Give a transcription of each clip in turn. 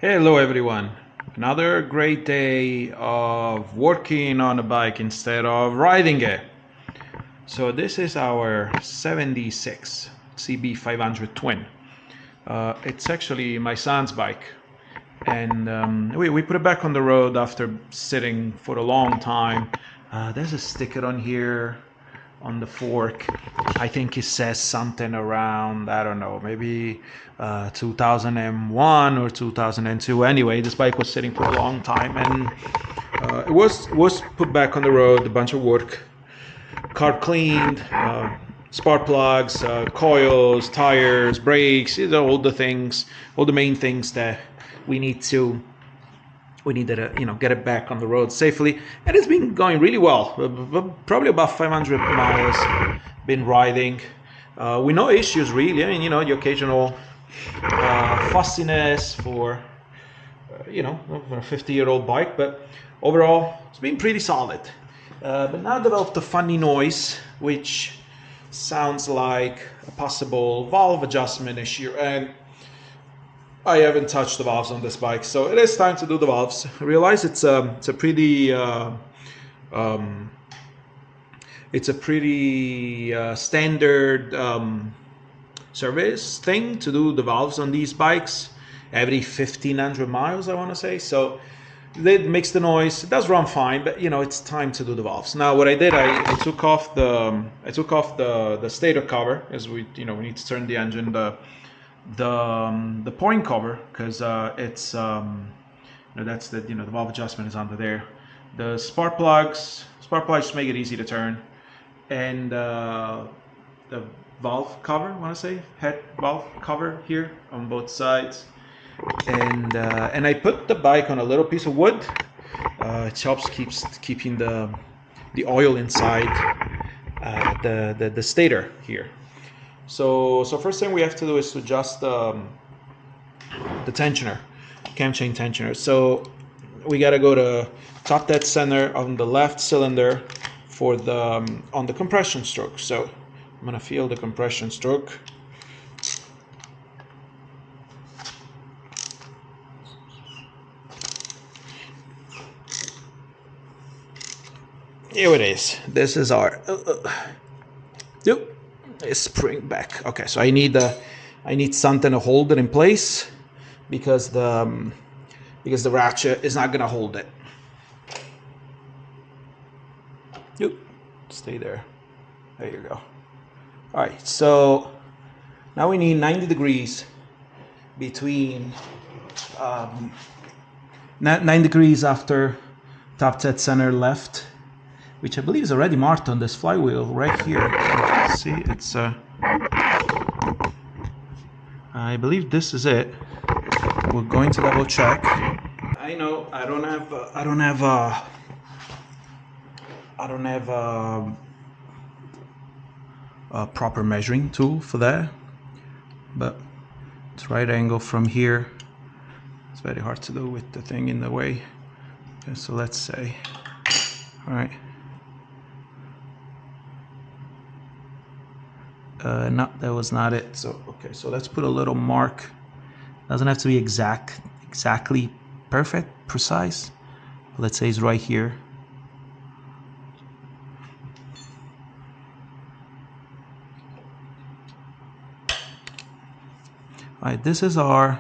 Hello everyone. Another great day of working on a bike instead of riding it. So this is our 76 CB500 Twin. It's actually my son's bike, and we put it back on the road after sitting for a long time. There's a sticker on here on the fork. I think it says something around, I don't know, maybe 2001 or 2002. Anyway, this bike was sitting for a long time, and it was put back on the road. A bunch of work, carb cleaned, spark plugs, coils, tires, brakes, all the things, all the main things that we need to get it back on the road safely, and it's been going really well. Probably about 500 miles been riding, with no issues really. I mean, the occasional fussiness for for a 50-year-old bike, but overall it's been pretty solid. But now developed a funny noise, which sounds like a possible valve adjustment issue, and I haven't touched the valves on this bike, so it is time to do the valves. I realize it's a pretty standard service thing to do the valves on these bikes every 1500 miles, I want to say. So it makes the noise. It does run fine, but it's time to do the valves. Now what I did, I took off the stator cover, as we need to turn the engine, the point cover, because it's that's the the valve adjustment is under there. The spark plugs make it easy to turn, and the valve cover, I want to say head valve cover here on both sides, and I put the bike on a little piece of wood. It helps keeping the oil inside the stator here. So first thing we have to do is to adjust the tensioner, cam chain tensioner. So we got to go to top dead center on the left cylinder for the on the compression stroke. So I'm gonna feel the compression stroke. Here it is. This is our spring back. Okay, so I need something to hold it in place, because the ratchet is not gonna hold it. Yep, stay there. There you go. All right, so now we need 90 degrees between 9 degrees after top dead center left, which I believe is already marked on this flywheel right here. See, it's I believe this is it. We're going to double check. I know I don't have a proper measuring tool for that, but it's right angle from here. It's very hard to do with the thing in the way. Okay, so let's say, all right. No, that was not it. So okay, so let's put a little mark. Doesn't have to be exactly perfect, precise. Let's say it's right here. All right, this is our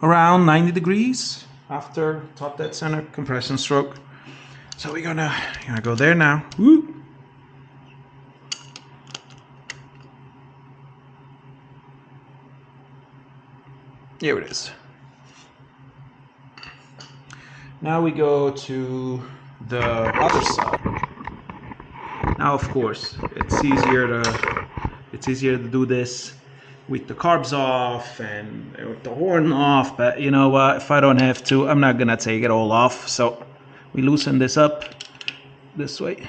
around 90 degrees after top dead center compression stroke. So we're gonna go there now. Woo! Here it is. Now we go to the other side. Now, of course, it's easier to do this with the carbs off and with the horn off, but you know what? If I don't have to, I'm not gonna take it all off. So we loosen this up this way.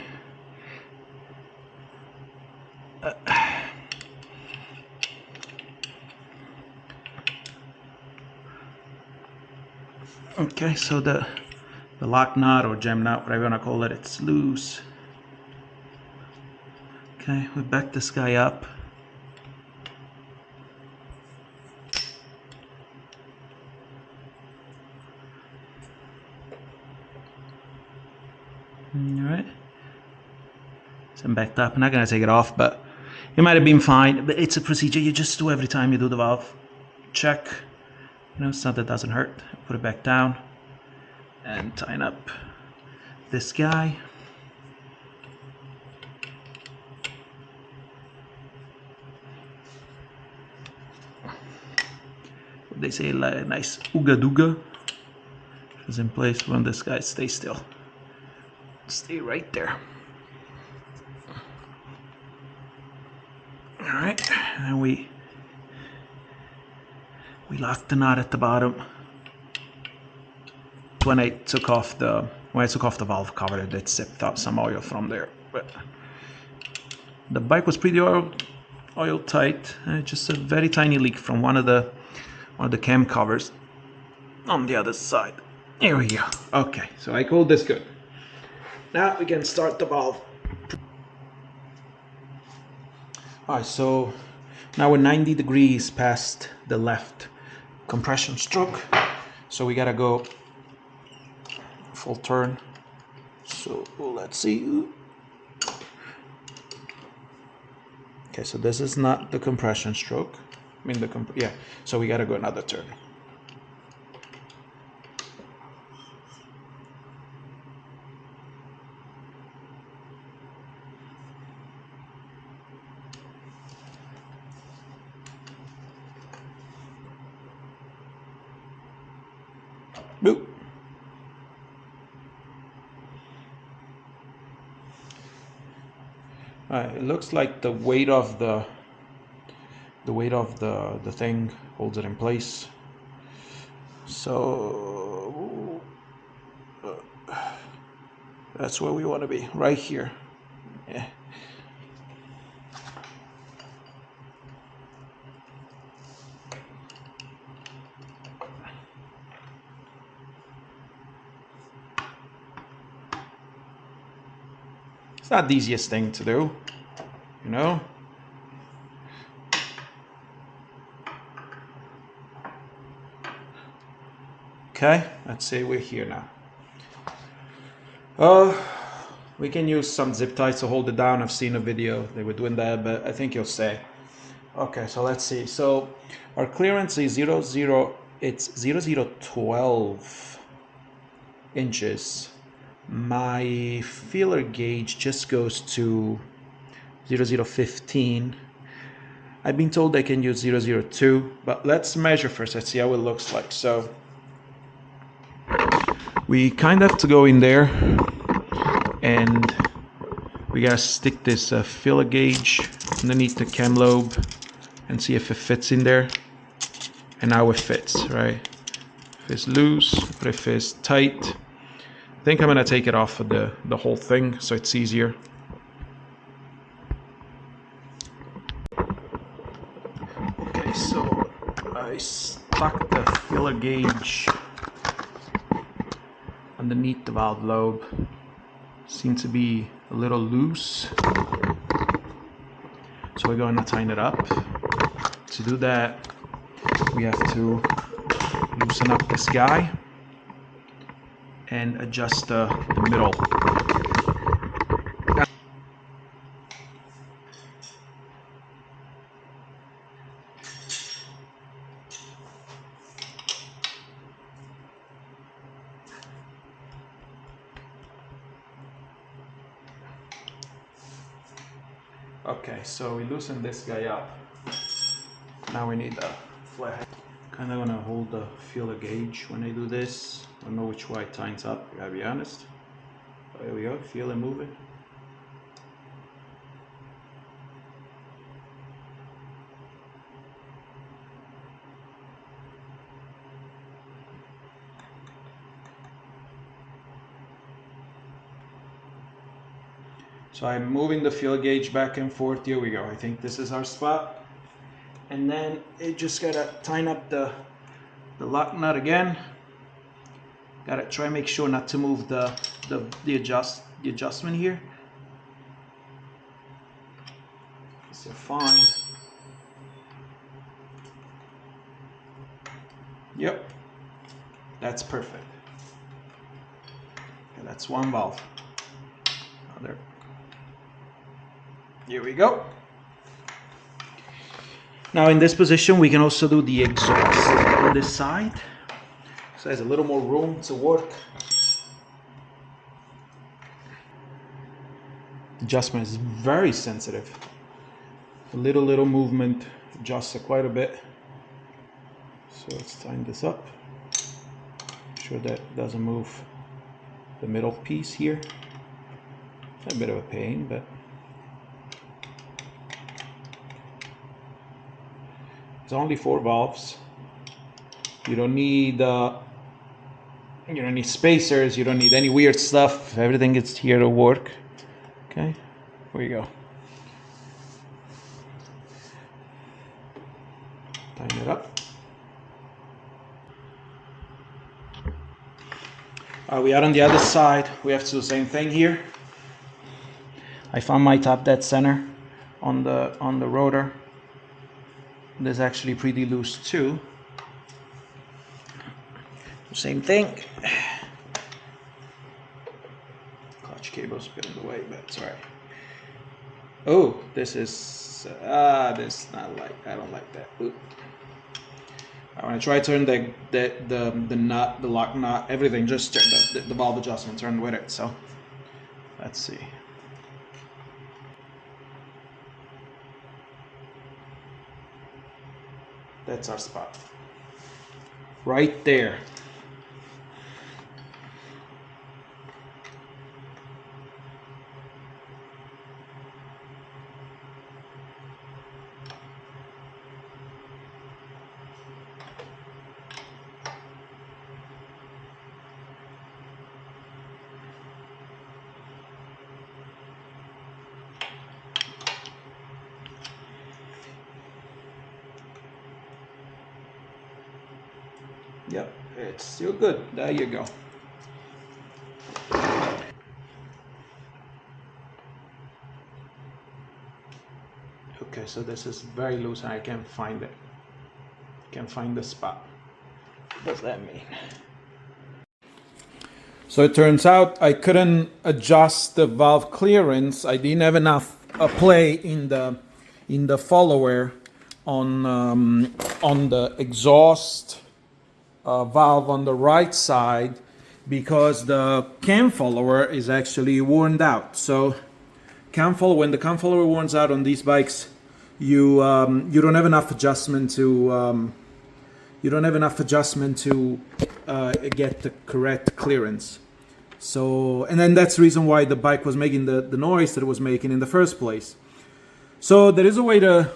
Okay, so the lock nut or gem nut, whatever you want to call it, it's loose. Okay, we back this guy up. Alright. So I'm backed up. I'm not gonna take it off, but it might have been fine. But it's a procedure you just do every time you do the valve check. You know, stuff that doesn't hurt. Put it back down and tighten up this guy. They say like a nice ooga dooga is in place when this guy stays still. Stay right there. All right, and we lock the knot at the bottom. When I took off the valve cover, it did sipped out some oil from there, but the bike was pretty oil tight. Just a very tiny leak from one of the cam covers on the other side. Here we go. Okay, so I called this good. Now we can start the valve. Alright, so now we're 90 degrees past the left compression stroke, so we gotta go full turn. So let's see. Okay, so this is not the compression stroke. I mean yeah. So we gotta go another turn. Boop. It looks like the weight of the thing holds it in place. So that's where we want to be, right here. Yeah. It's not the easiest thing to do, you know? Okay, let's say we're here now. We can use some zip ties to hold it down. I've seen a video, they were doing that, but I think you'll stay. Okay, so let's see. So our clearance is 0012 inches. My feeler gauge just goes to 0015. I've been told I can use 002, but let's measure first. Let's see how it looks like. So we kind of have to go in there and we gotta stick this feeler gauge underneath the cam lobe and see if it fits in there. And now it fits, right? If it's loose, but if it's tight, I think I'm gonna take it off of the whole thing so it's easier. Okay, so I stuck the feeler gauge underneath the valve lobe. Seems to be a little loose, so we're going to tighten it up. To do that, we have to loosen up this guy and adjust the middle. Okay, so we loosen this guy up. Now we need a flathead. Kind of gonna hold the feeler gauge when I do this. I don't know which way it tightens up, I gotta be honest. Oh, here we go, feel it moving. So I'm moving the feeler gauge back and forth. Here we go. I think this is our spot. And then it just gotta tighten up the lock nut again. Gotta try and make sure not to move the adjustment here. So fine. Yep, that's perfect. Okay, that's one valve. There. Here we go. Now in this position, we can also do the exhaust on this side. So there's a little more room to work. Adjustment is very sensitive. A little movement adjusts it quite a bit. So let's tighten this up. Make sure that it doesn't move the middle piece here. It's a bit of a pain, but it's only 4 valves. You don't need spacers. You don't need any weird stuff. Everything is here to work. Okay, here we go. Tighten it up. We are on the other side. We have to do the same thing here. I found my top dead center on the rotor. This is actually pretty loose too. Same thing. Clutch cable's a bit in the way, but it's alright. Oh, this is this not like, I don't like that. Ooh. I want to try to turn the nut, the lock nut, everything, just turn the valve adjustment turned with it. So let's see. That's our spot. Right there. Yep, it's still good. There you go. Okay, so this is very loose and I can't find it. Can't find the spot. What does that mean? So it turns out I couldn't adjust the valve clearance. I didn't have enough play in the follower on the exhaust valve on the right side, because the cam follower is actually worn out. So when the cam follower worns out on these bikes, you don't have enough adjustment to get the correct clearance. So, and then that's the reason why the bike was making the noise that it was making in the first place. So there is a way to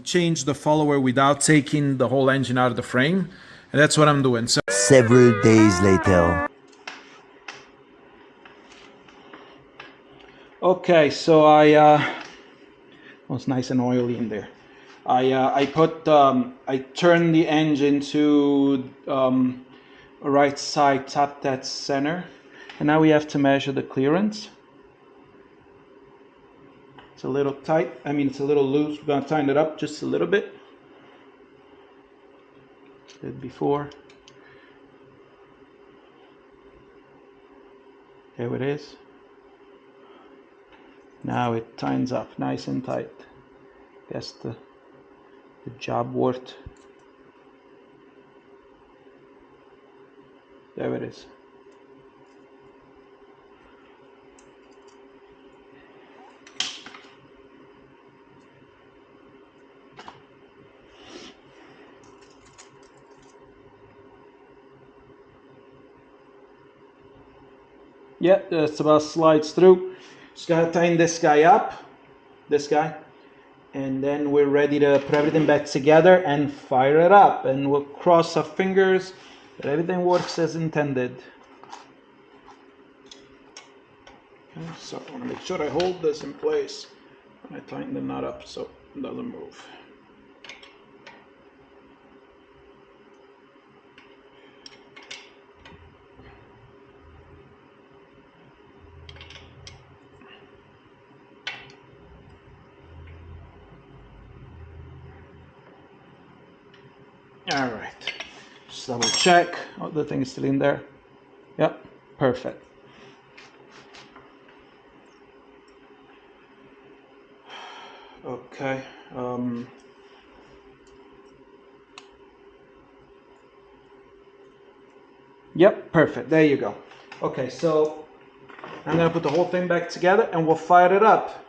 change the follower without taking the whole engine out of the frame, and that's what I'm doing. So several days later. Okay, so well, it's nice and oily in there. I turned the engine to right side top dead center, and now we have to measure the clearance. It's a little tight. I mean, it's a little loose. We're gonna tighten it up just a little bit. Did before. There it is. Now it tightens up nice and tight. Guess the job worked. There it is. Yeah, that's about slides through. Just gotta tighten this guy up, this guy, and then we're ready to put everything back together and fire it up. And we'll cross our fingers that everything works as intended. Okay, so I want to make sure I hold this in place when I tighten the nut up so it doesn't move. All right, just double check. Oh, the thing is still in there. Yep, perfect. Okay. Yep, perfect. There you go. Okay, so I'm gonna put the whole thing back together and we'll fire it up.